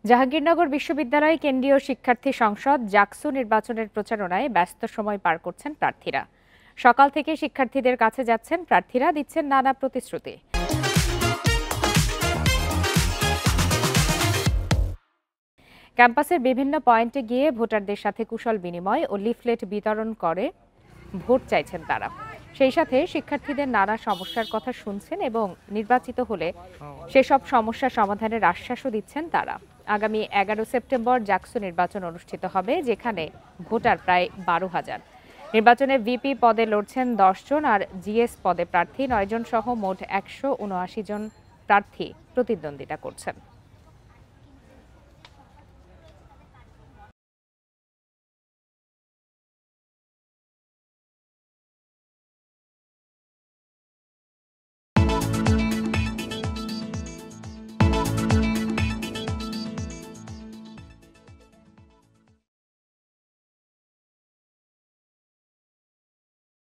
জাহাঙ্গীরনগর বিশ্ববিদ্যালয় কেন্দ্রীয় শিক্ষার্থী সংসদ জাকসু নির্বাচনের প্রচারণায় ব্যস্ত সময় পার করছেন প্রার্থীরা। সকাল থেকে শিক্ষার্থীদের কাছে যাচ্ছেন প্রার্থীরা, দিচ্ছেন নানা প্রতিশ্রুতি। ক্যাম্পাসের বিভিন্ন পয়েন্টে গিয়ে ভোটারদের সাথে কুশল বিনিময় ও লিফলেট বিতরণ করে ভোট চাইছেন তারা। সেই সাথে শিক্ষার্থীদের নানা সমস্যার কথা শুনছেন এবং নির্বাচিত হলে সেসব সমস্যা সমাধানের আশ্বাসও দিচ্ছেন তারা। আগামী 11 সেপ্টেম্বর জাকসু নির্বাচন অনুষ্ঠিত হবে, যেখানে ভোটার প্রায় 12,000। নির্বাচনে ভিপি পদে লড়ছেন 10 জন আর জিএস পদে প্রার্থী 9 জন সহ মোট 179 জন প্রার্থী প্রতিদ্বন্দ্বিতা করছেন।